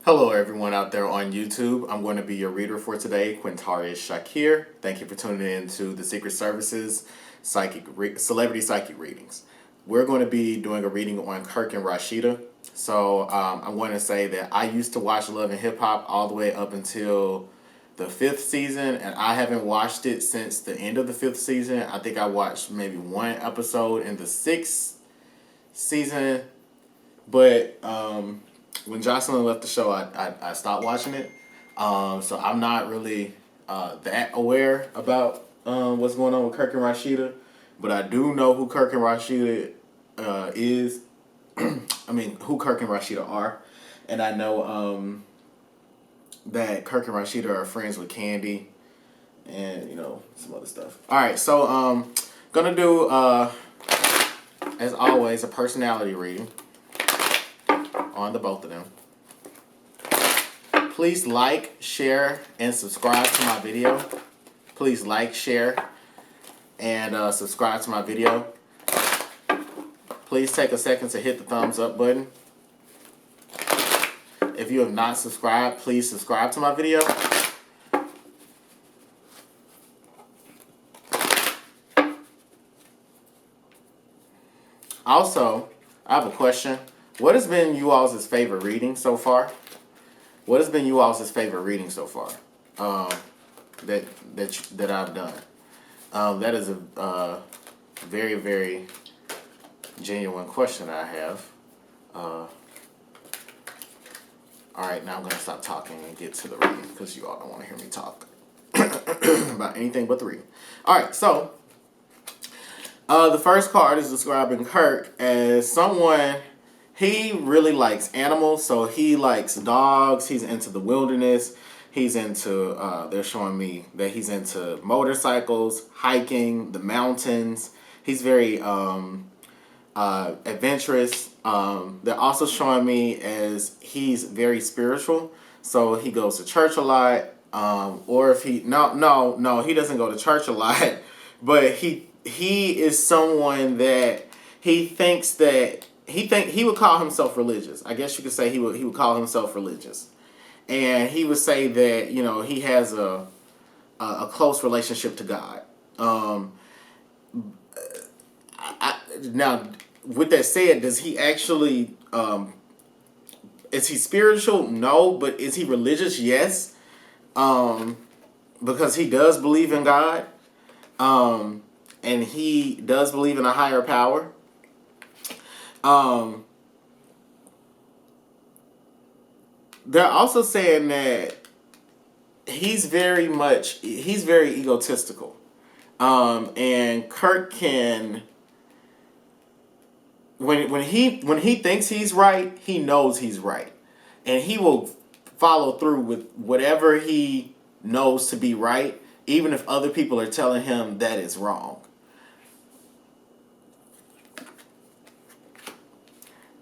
Hello, everyone out there on YouTube. I'm going to be your reader for today, Quintarius Shakir. Thank you for tuning in to the Secret Services Celebrity Psychic Readings. We're going to be doing a reading on Kirk and Rasheeda. So I'm going to say that I used to watch Love and Hip Hop all the way up until the 5th season, and I haven't watched it since the end of the 5th season. I think I watched maybe one episode in the 6th season, but when Jocelyn left the show, I stopped watching it. So I'm not really that aware about what's going on with Kirk and Rasheeda, but I do know who Kirk and Rasheeda is. I mean, who Kirk and Rasheeda are, and I know that Kirk and Rasheeda are friends with Candy, and some other stuff. All right, so gonna do as always a personality reading on the both of them. Please like, share, and subscribe to my video. Please like, share, and subscribe to my video. Please take a second to hit the thumbs up button. If you have not subscribed, please subscribe to my video. Also, I have a question. What has been you all's favorite reading so far? What has been you all's favorite reading so far? That I've done. That is a very, very genuine question I have. All right, now I'm going to stop talking and get to the reading because you all don't want to hear me talk about anything but the reading. All right, so the first card is describing Kirk as someone. He really likes animals, so he likes dogs. He's into the wilderness. He's into, they're showing me that he's into motorcycles, hiking, the mountains. He's very adventurous. They're also showing me as he's very spiritual. So he goes to church a lot. Or if he, no, he doesn't go to church a lot. But he is someone that he thinks that, he would call himself religious. I guess you could say he would call himself religious. And he would say that, he has a close relationship to God. Now, with that said, does he actually, is he spiritual? No. But is he religious? Yes. Because he does believe in God. And he does believe in a higher power. They're also saying that he's very egotistical. And Kirk can, when he thinks he's right, he knows he's right. And he will follow through with whatever he knows to be right, even if other people are telling him that is wrong.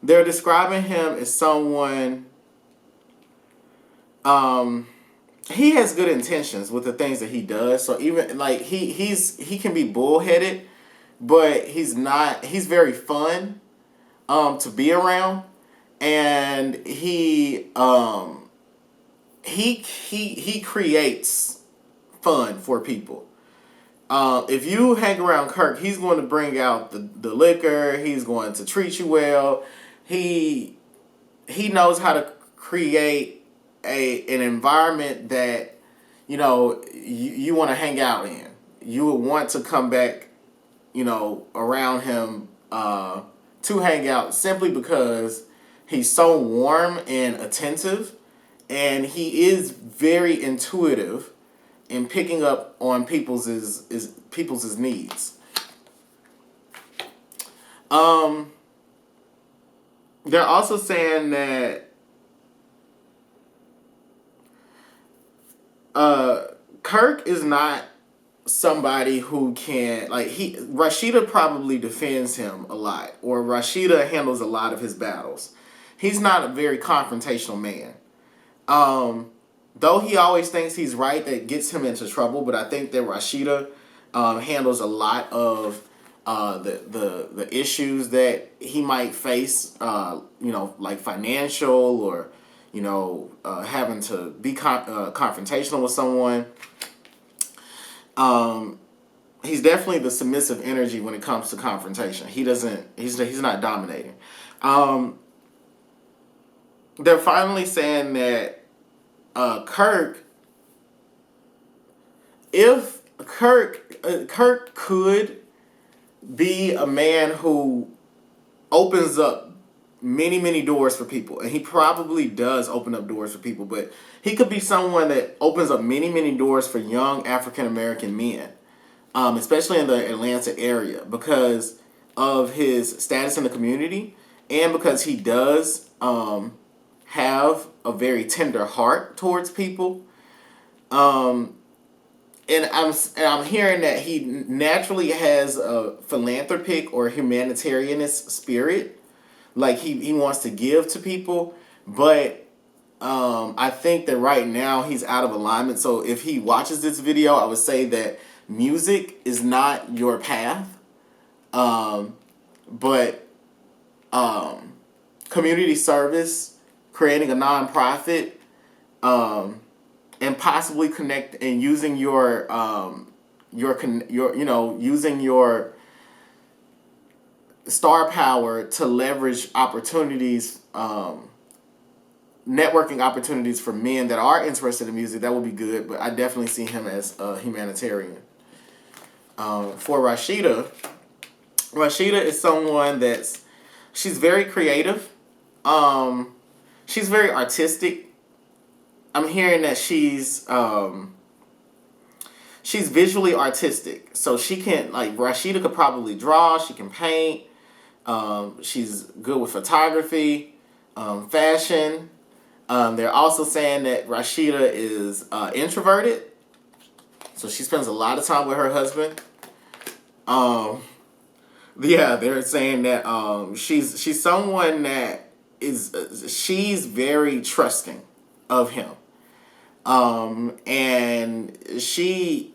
They're describing him as someone, he has good intentions with the things that he does. So even like he can be bullheaded, but he's very fun to be around, and he creates fun for people. If you hang around Kirk, he's going to bring out the liquor. He's going to treat you well. He knows how to create an environment that you want to hang out in. You would want to come back, around him to hang out, simply because he's so warm and attentive, and he is very intuitive in picking up on people's needs. They're also saying that Kirk is not somebody who can, Rasheeda probably defends him a lot, or Rasheeda handles a lot of his battles. He's not a very confrontational man. Though he always thinks he's right, that gets him into trouble, but I think that Rasheeda handles a lot of the issues that he might face, like financial or having to be confrontational with someone. He's definitely the submissive energy when it comes to confrontation. He's not dominating. They're finally saying that Kirk, if Kirk could be a man who opens up many, many doors for people, and he probably does open up doors for people, but he could be someone that opens up many, many doors for young African American men, especially in the Atlanta area, because of his status in the community, and because he does have a very tender heart towards people. And I'm hearing that he naturally has a philanthropic or humanitarianist spirit, like he wants to give to people, but I think that right now he's out of alignment. So if he watches this video, I would say that music is not your path, but community service, creating a nonprofit, and possibly connect and using your using your star power to leverage opportunities, networking opportunities for men that are interested in music, that would be good. But I definitely see him as a humanitarian. For Rasheeda is someone she's very creative. She's very artistic. I'm hearing that she's visually artistic. So she can, like, Rasheeda could probably draw, she can paint, she's good with photography, fashion. They're also saying that Rasheeda is introverted. So she spends a lot of time with her husband. Yeah, they're saying that she's someone that she's very trusting of him. And she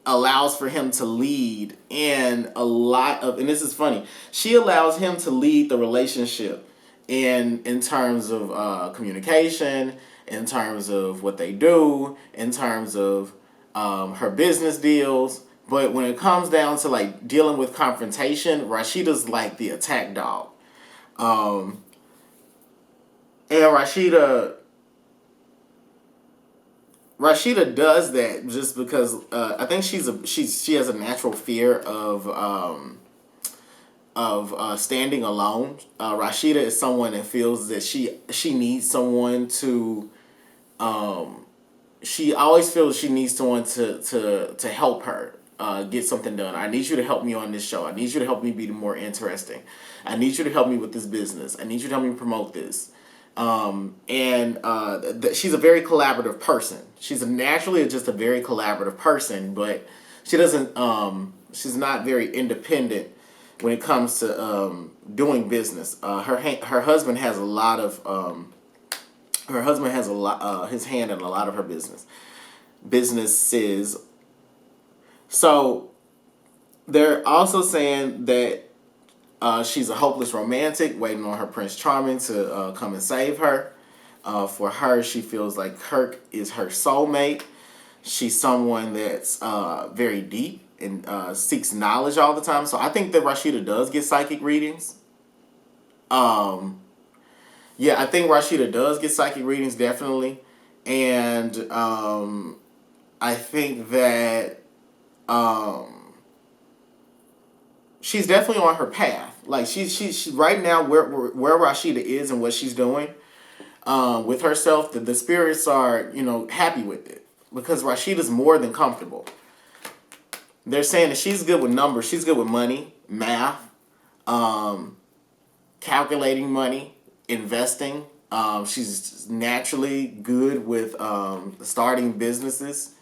allows for him to lead in a lot of, and this is funny, she allows him to lead the relationship in terms of communication, in terms of what they do, in terms of her business deals. But when it comes down to, like, dealing with confrontation, Rasheeda's like the attack dog. And Rasheeda does that just because I think she has a natural fear of standing alone. Rasheeda is someone that feels that she needs someone to. She always feels she needs someone to help her get something done. I need you to help me on this show. I need you to help me be more interesting. I need you to help me with this business. I need you to help me promote this. She's a very collaborative person. She's naturally just a very collaborative person, but she doesn't. She's not very independent when it comes to doing business. Her husband has a lot of. Her husband has his hand in a lot of her businesses. So they're also saying that she's a hopeless romantic waiting on her Prince Charming to come and save her. For her, she feels like Kirk is her soulmate. She's someone that's very deep and seeks knowledge all the time. So I think that Rasheeda does get psychic readings. Yeah, I think Rasheeda does get psychic readings, definitely. And I think that she's definitely on her path. Like, she's right now where Rasheeda is and what she's doing with herself, the spirits are, happy with it. Because Rasheeda's more than comfortable. They're saying that she's good with numbers. She's good with money, math, calculating money, investing. She's naturally good with starting businesses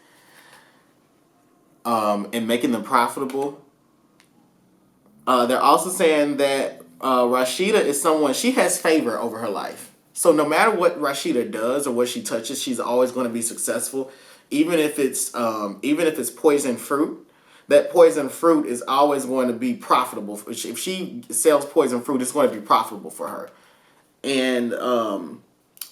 and making them profitable. They're also saying that Rasheeda is someone, she has favor over her life. So no matter what Rasheeda does or what she touches, she's always going to be successful. Even if it's poison fruit, that poison fruit is always going to be profitable. If she sells poison fruit, it's going to be profitable for her. And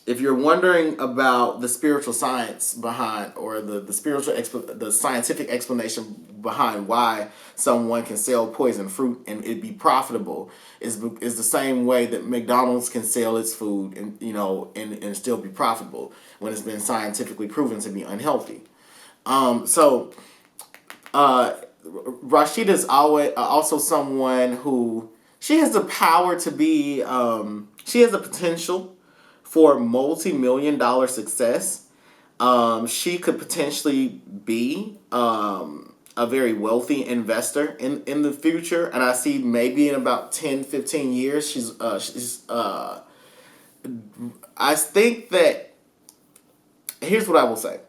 if you're wondering about the spiritual science behind, or the scientific explanation behind why someone can sell poison fruit and it be profitable, is the same way that McDonald's can sell its food and still be profitable when it's been scientifically proven to be unhealthy. So Rasheeda is always also someone who, she has the power to be. She has the potential for multi-million-dollar success. She could potentially be a very wealthy investor in the future, and I see maybe in about 10, 15 years, I think that, here's what I will say.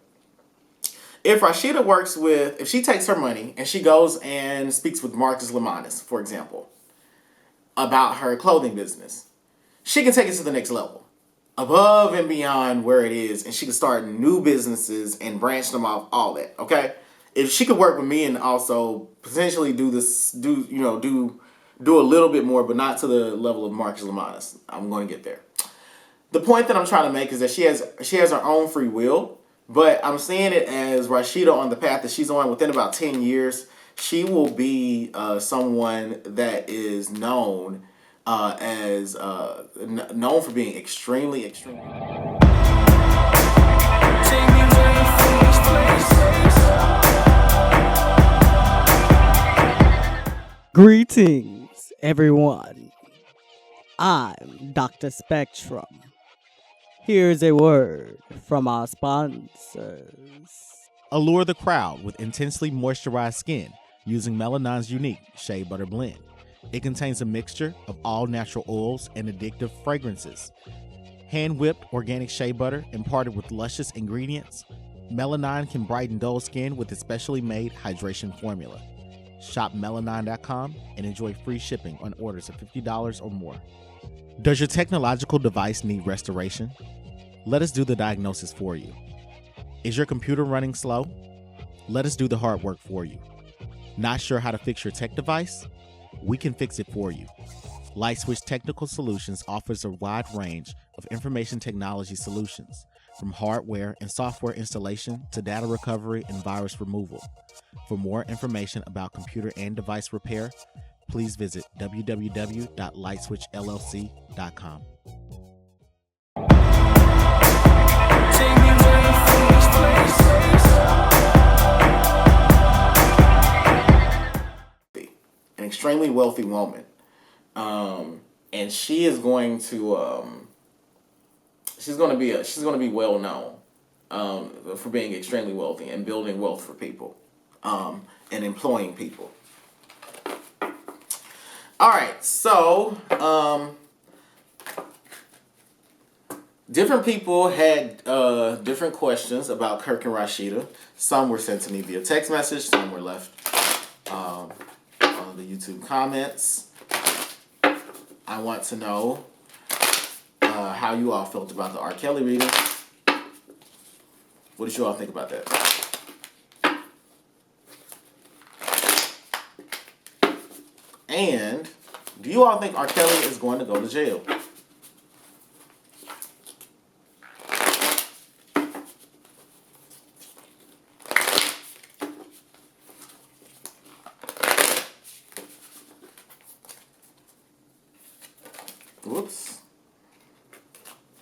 If if she takes her money and she goes and speaks with Marcus Lemanis, for example, about her clothing business, she can take it to the next level, above and beyond where it is, and she can start new businesses and branch them off, all that, okay? If she could work with me and also potentially do a little bit more, but not to the level of Marcus Lemanis, I'm going to get there. The point that I'm trying to make is that she has her own free will, but I'm seeing it as Rasheeda on the path that she's on. Within about 10 years, she will be someone that is known known for being extremely. Greetings, everyone. I'm Dr. Spectrum. Here's a word from our sponsors. Allure the crowd with intensely moisturized skin using Melanine's unique Shea Butter Blend. It contains a mixture of all natural oils and addictive fragrances. Hand-whipped organic shea butter imparted with luscious ingredients, Melanine can brighten dull skin with its specially made hydration formula. Shop melanine.com and enjoy free shipping on orders of $50 or more. Does your technological device need restoration? Let us do the diagnosis for you. Is your computer running slow? Let us do the hard work for you. Not sure how to fix your tech device? We can fix it for you. LightSwitch Technical Solutions offers a wide range of information technology solutions, from hardware and software installation to data recovery and virus removal. For more information about computer and device repair, please visit www.lightswitchllc.com. An extremely wealthy woman, and she is going to she's going to be well known for being extremely wealthy and building wealth for people, and employing people. All right, so different people had different questions about Kirk and Rasheeda. Some were sent to me via text message. Some were left on the YouTube comments. I want to know how you all felt about the R. Kelly reading. What did you all think about that? And do you all think R. Kelly is going to go to jail? Whoops.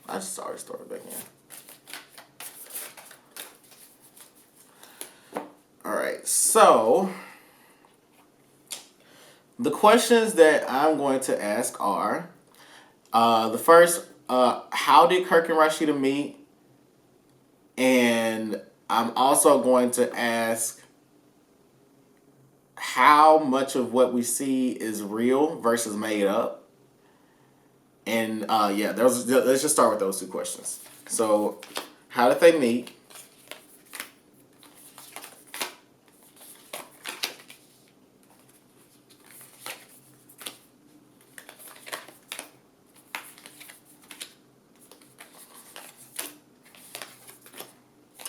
I just already started back in. Alright, so the questions that I'm going to ask are, the first, how did Kirk and Rasheeda meet? And I'm also going to ask how much of what we see is real versus made up. And let's just start with those two questions. So, how did they meet?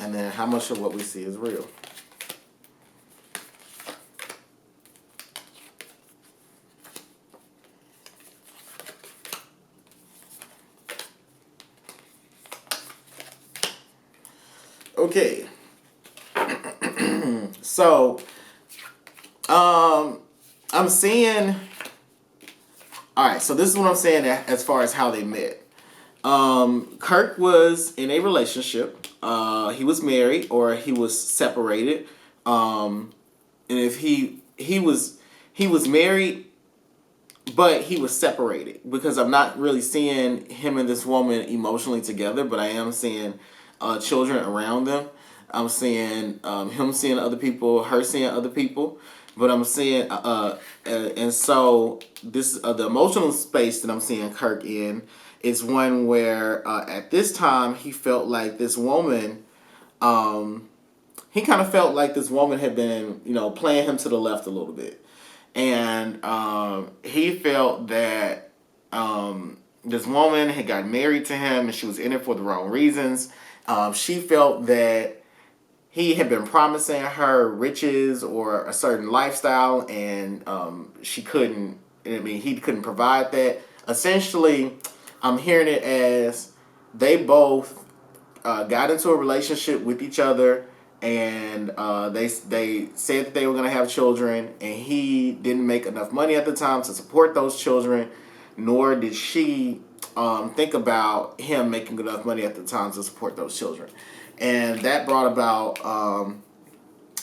And then how much of what we see is real? Okay. So, I'm seeing. All right, so this is what I'm saying as far as how they met. Kirk was in a relationship. He was married or he was separated. And if he was married, but he was separated because I'm not really seeing him and this woman emotionally together, but I am seeing children around them. I'm seeing him seeing other people, her seeing other people, but I'm seeing and so this the emotional space that I'm seeing Kirk in is one where at this time he felt like this woman. He kind of felt like this woman had been, playing him to the left a little bit. And he felt that this woman had gotten married to him and she was in it for the wrong reasons. She felt that he had been promising her riches or a certain lifestyle and she couldn't, he couldn't provide that. Essentially, I'm hearing it as they both got into a relationship with each other and they said that they were going to have children and he didn't make enough money at the time to support those children, nor did she think about him making enough money at the time to support those children. And that brought about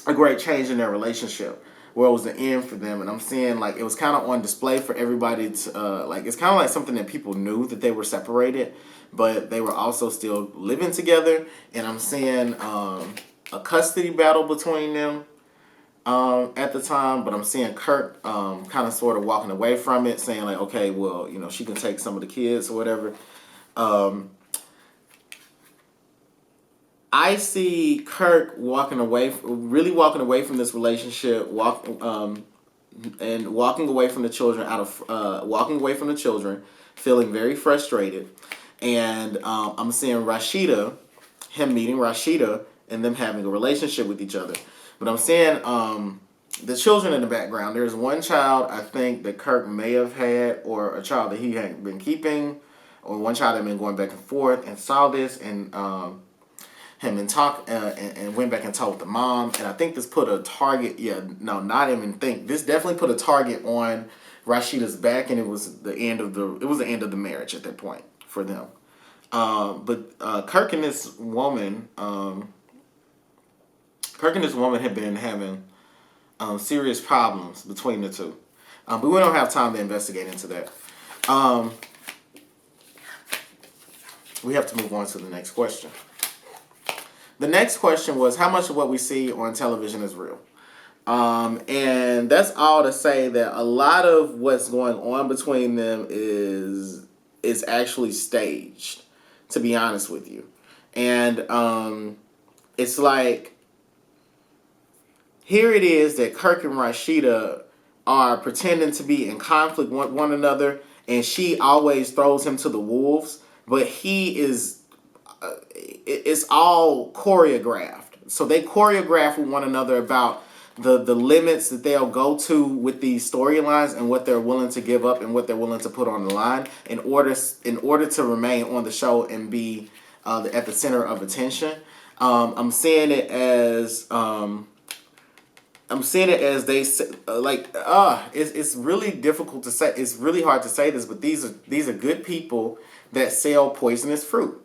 a great change in their relationship where it was the end for them. And I'm seeing like it was kind of on display for everybody to it's kind of like something that people knew that they were separated, but they were also still living together. And I'm seeing a custody battle between them at the time, but I'm seeing Kirk kind of sort of walking away from it, saying like, okay, well, she can take some of the kids or whatever. I see Kirk walking away from this relationship, walking away from the children feeling very frustrated, and I'm seeing him meeting Rasheeda, and them having a relationship with each other. But I'm seeing the children in the background. There's one child I think that Kirk may have had, or a child that he had been keeping, or one child that had been going back and forth, and saw this and him and talk and went back and talked with the mom. And I think this put a target. This definitely put a target on Rasheeda's back, and it was the end of the marriage at that point for them. But Kirk and this woman had been having serious problems between the two. But we don't have time to investigate into that. We have to move on to the next question. The next question was, how much of what we see on television is real? And that's all to say that a lot of what's going on between them is actually staged, to be honest with you. And it's like, here it is that Kirk and Rasheeda are pretending to be in conflict with one another, and she always throws him to the wolves, but he is, it's all choreographed. So they choreograph with one another about the limits that they'll go to with these storylines and what they're willing to give up and what they're willing to put on the line in order to remain on the show and be at the center of attention. I'm seeing it as they say, it's really difficult to say. It's really hard to say this, but these are good people that sell poisonous fruit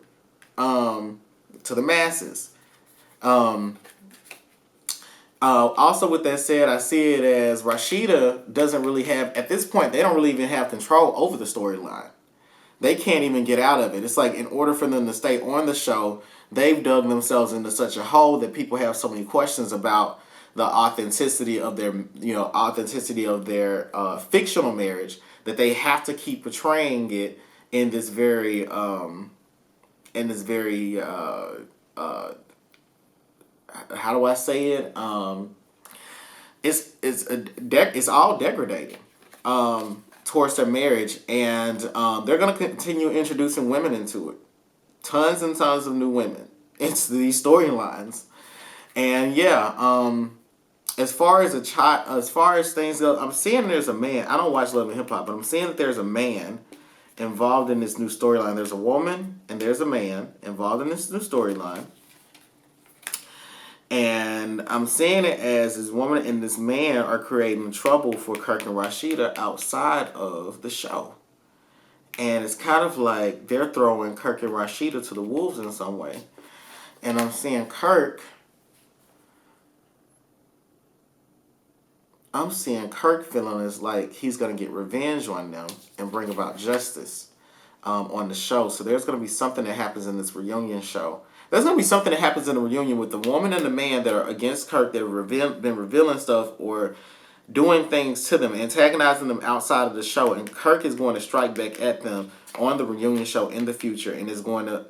to the masses. Also, with that said, I see it as Rasheeda doesn't really have, at this point, they don't really even have control over the storyline. They can't even get out of it. It's like in order for them to stay on the show, they've dug themselves into such a hole that people have so many questions about the authenticity of their fictional marriage that they have to keep portraying it in this very how do I say it? It's all degrading towards their marriage, and they're gonna continue introducing women into it, tons and tons of new women. It's these storylines, and as far as things go, I'm seeing there's a man. I don't watch Love and Hip Hop, but I'm seeing that there's a man involved in this new storyline. There's a woman and there's a man involved in this new storyline. And I'm seeing it as this woman and this man are creating trouble for Kirk and Rasheeda outside of the show. And it's kind of like they're throwing Kirk and Rasheeda to the wolves in some way. And I'm seeing Kirk feeling as like he's going to get revenge on them and bring about justice on the show. So there's going to be something that happens in this reunion show. There's going to be something that happens in the reunion with the woman and the man that are against Kirk, that have been revealing stuff or doing things to them, antagonizing them outside of the show. And Kirk is going to strike back at them on the reunion show in the future, and is going to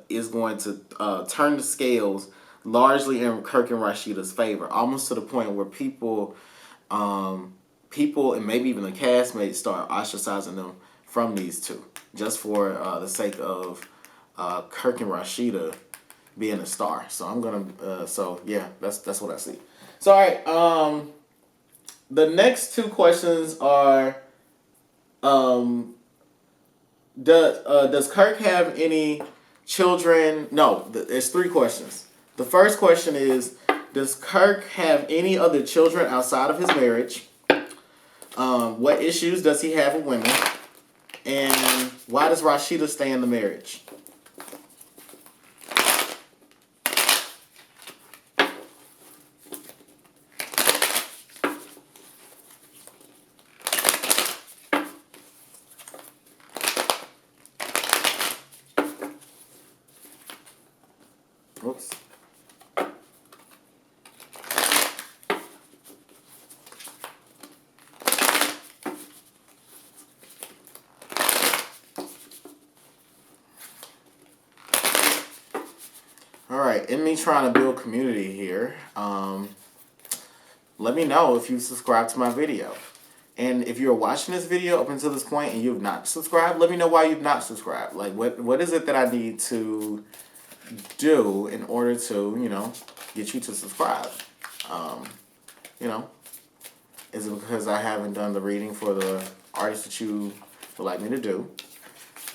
turn the scales largely in Kirk and Rasheeda's favor, almost to the point where people and maybe even the castmates start ostracizing them from these two, just for the sake of Kirk and Rasheeda being a star. So I'm gonna that's what I see. So all right, the next two questions are, does Kirk have any children? No, there's three questions. The first question is, does Kirk have any other children outside of his marriage? What issues does he have with women? And why does Rasheeda stay in the marriage? Oops. All right, in me trying to build community here, let me know if you subscribe to my video. And if you're watching this video up until this point and you've not subscribed, let me know why you've not subscribed. Like, what is it that I need to do in order to, get you to subscribe? Is it because I haven't done the reading for the artists that you would like me to do?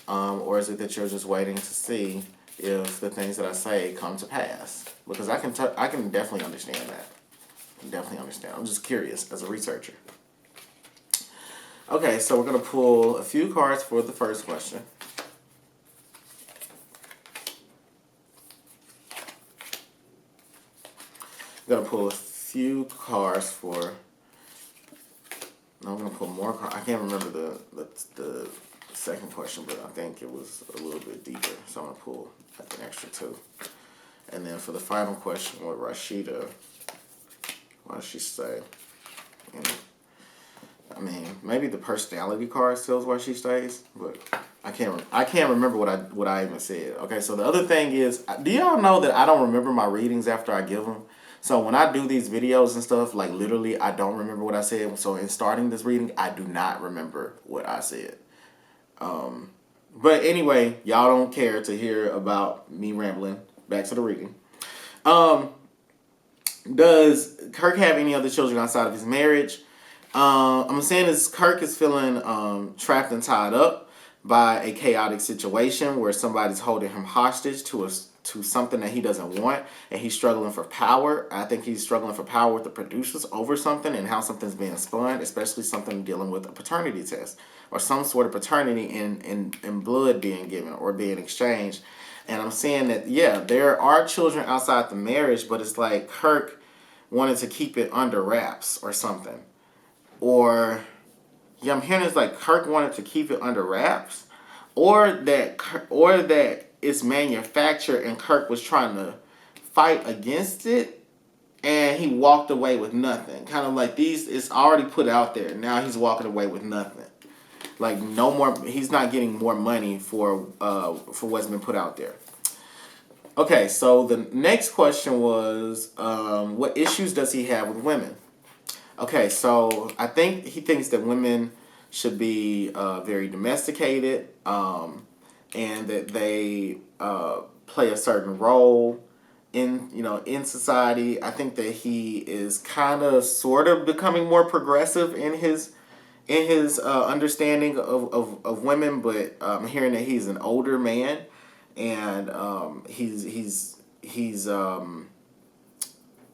Or is it that you're just waiting to see if the things that I say come to pass? Because I can definitely understand that. I'm just curious as a researcher. Okay, so we're going to pull a few cards for the first question. I'm going to pull a few cards for... No, I'm going to pull more cards. I can't remember the second question, but I think it was a little bit deeper. So I'm going to pull like an extra two. And then for the final question with Rasheeda, what does she say? Maybe the personality card tells why she stays, but I can't remember what I even said. Okay, so the other thing is, do y'all know that I don't remember my readings after I give them? So when I do these videos and stuff, like literally, I don't remember what I said. So in starting this reading, I do not remember what I said. But anyway, y'all don't care to hear about me rambling. Back to the reading. Does Kirk have any other children outside of his marriage? I'm saying this, Kirk is feeling trapped and tied up by a chaotic situation where somebody's holding him hostage to something that he doesn't want, and he's struggling for power. I think he's struggling for power with the producers over something and how something's being spun, especially something dealing with a paternity test or some sort of paternity in blood being given or being exchanged. And I'm saying that, yeah, there are children outside the marriage, but it's like Kirk wanted to keep it under wraps or something. Or, yeah, I'm hearing it's like Kirk wanted to keep it under wraps, or that it's manufactured and Kirk was trying to fight against it, and he walked away with nothing. Kind of like it's already put out there. Now he's walking away with nothing. Like no more. He's not getting more money for what's been put out there. Okay, so the next question was, what issues does he have with women? Okay, so I think he thinks that women should be very domesticated, and that they play a certain role in society. I think that he is kind of sort of becoming more progressive in his understanding of women, but I'm hearing that he's an older man, and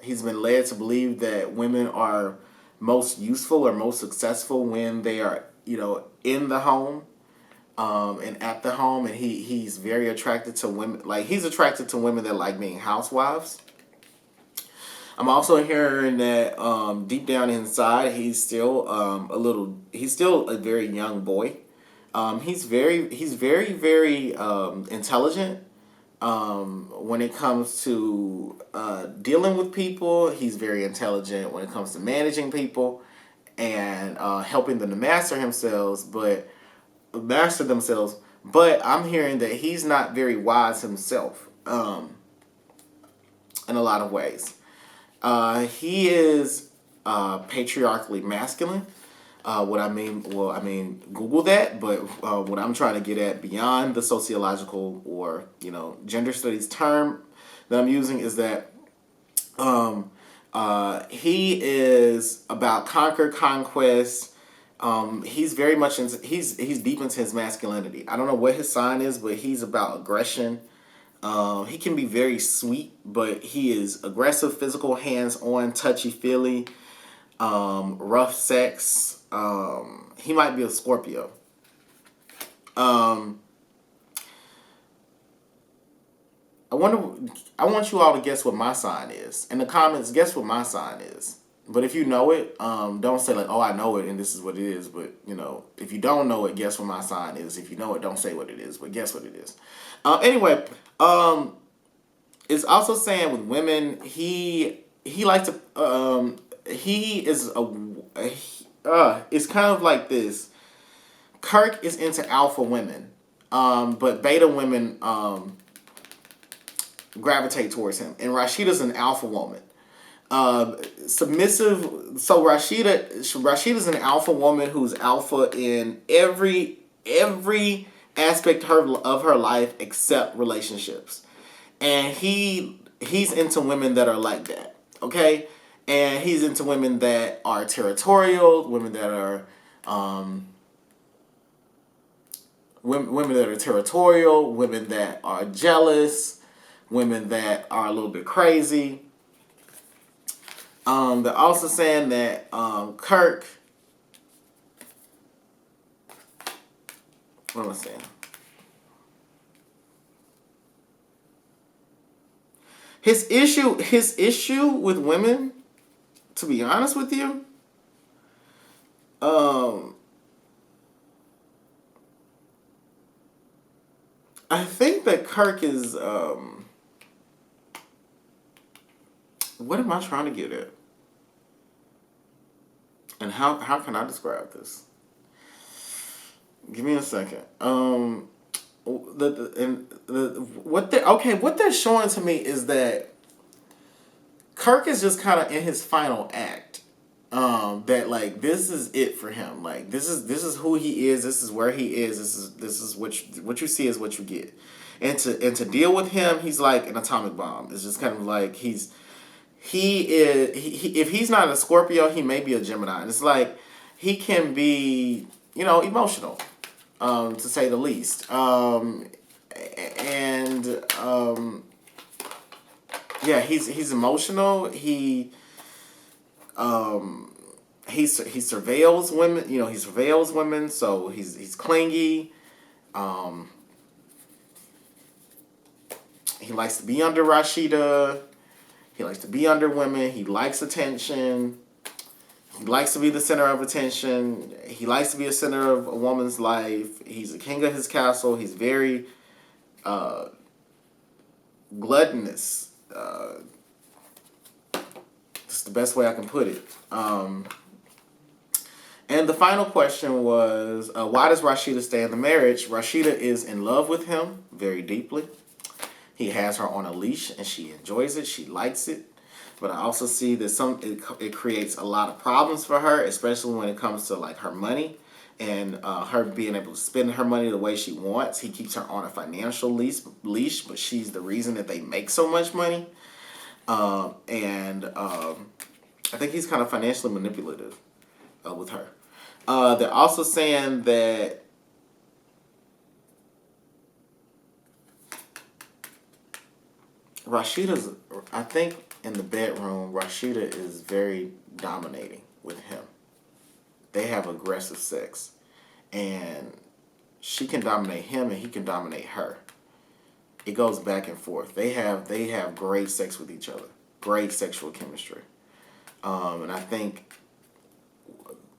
He's been led to believe that women are most useful or most successful when they are, in the home, and at the home, and he's very attracted to women. Like, he's attracted to women that like being housewives. I'm also hearing that deep down inside, he's still he's still a very young boy. He's very intelligent. When it comes to dealing with people, he's very intelligent when it comes to managing people and helping them to master themselves. But I'm hearing that he's not very wise himself in a lot of ways. He is patriarchally masculine. Google that, but what I'm trying to get at beyond the sociological or, gender studies term that I'm using is that he is about conquest. He's very much he's deep into his masculinity. I don't know what his sign is, but he's about aggression. He can be very sweet, but he is aggressive, physical, hands-on, touchy-feely, rough sex. He might be a Scorpio. I want you all to guess what my sign is. In the comments, guess what my sign is. But if you know it, don't say like, oh, I know it and this is what it is. But, if you don't know it, guess what my sign is. If you know it, don't say what it is, but guess what it is. Anyway, it's also saying with women, he likes to, he is it's kind of like this. Kirk is into alpha women, but beta women gravitate towards him. And Rasheeda's an alpha woman. Submissive. So Rasheeda's an alpha woman who's alpha in every aspect of her life except relationships. And he's into women that are like that. Okay? And he's into women that are territorial, women that are women that are jealous, women that are a little bit crazy. They're also saying that Kirk. What am I saying? His issue with women, to be honest with you, I think that Kirk is what am I trying to get at? And how can I describe this? Give me a second. What they're showing to me is that Kirk is just kind of in his final act. That like this is it for him. Like this is who he is. This is where he is. This is what you see is what you get. And to deal with him, he's like an atomic bomb. It's just kind of like if he's not a Scorpio, he may be a Gemini. And it's like he can be, emotional, to say the least. He's emotional. He surveils women. He surveils women. So he's clingy. He likes to be under Rasheeda. He likes to be under women. He likes attention. He likes to be the center of attention. He likes to be a center of a woman's life. He's a king of his castle. He's very gluttonous. That's the best way I can put it. And the final question was, why does Rasheeda stay in the marriage? Rasheeda is in love with him very deeply. He has her on a leash, and she enjoys it. She likes it. But I also see that it creates a lot of problems for her, especially when it comes to like her money and her being able to spend her money the way she wants. He keeps her on a financial leash, but she's the reason that they make so much money. I think he's kind of financially manipulative with her. They're also saying that Rasheeda's, I think in the bedroom, Rasheeda is very dominating with him. They have aggressive sex, and she can dominate him, and he can dominate her. It goes back and forth. They have great sex with each other, great sexual chemistry, and I think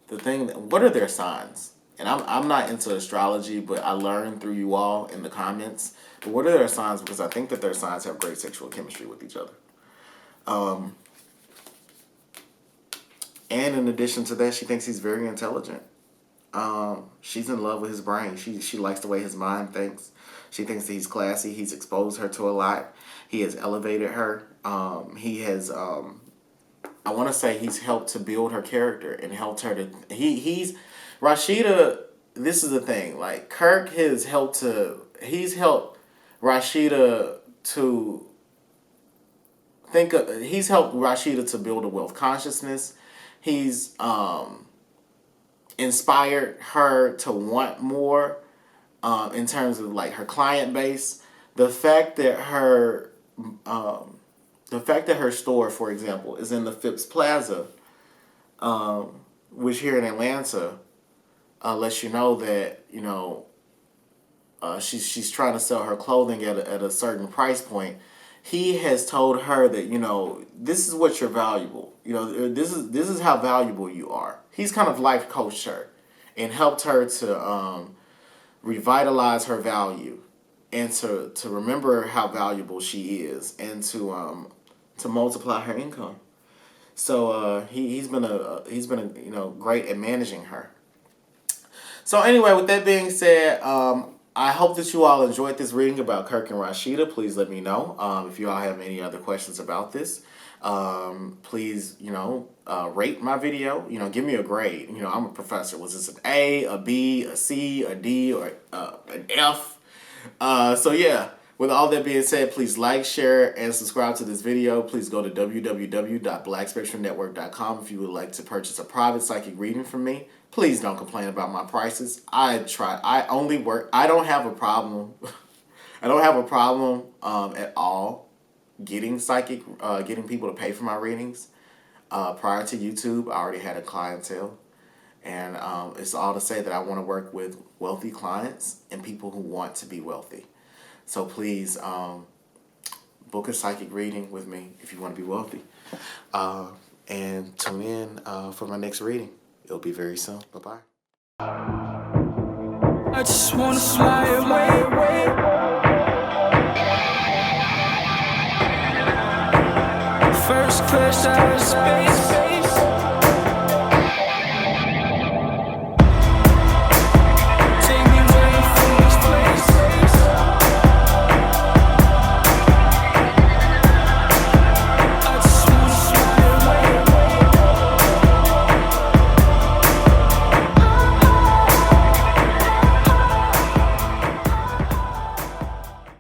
what are their signs? And I'm not into astrology, but I learned through you all in the comments. But what are their signs? Because I think that their signs have great sexual chemistry with each other. And in addition to that, she thinks he's very intelligent. She's in love with his brain. She likes the way his mind thinks. She thinks that he's classy. He's exposed her to a lot. He has elevated her. He has, I want to say he's helped to build her character and helped her to, Rasheeda, this is the thing, like Kirk he's helped Rasheeda to he's helped Rasheeda to build a wealth consciousness. He's inspired her to want more in terms of like her client base. The fact that her store, for example, is in the Phipps Plaza, which here in Atlanta, lets you know that she's trying to sell her clothing at a certain price point. He has told her that this is what you're valuable. This is how valuable you are. He's kind of life coached her and helped her to revitalize her value and to remember how valuable she is and to multiply her income. So he's been great at managing her. So anyway, with that being said, I hope that you all enjoyed this reading about Kirk and Rasheeda. Please let me know if you all have any other questions about this. Please, rate my video. Give me a grade. I'm a professor. Was this an A, a B, a C, a D, or an F? So yeah, with all that being said, please like, share, and subscribe to this video. Please go to www.blackspectrumnetwork.com if you would like to purchase a private psychic reading from me. Please don't complain about my prices. I don't have a problem. I don't have a problem at all getting people to pay for my readings. Prior to YouTube, I already had a clientele. And it's all to say that I want to work with wealthy clients and people who want to be wealthy. So please book a psychic reading with me if you want to be wealthy. And tune in for my next reading. It'll be very soon. Bye-bye. I just wanna fly away. First class out of space.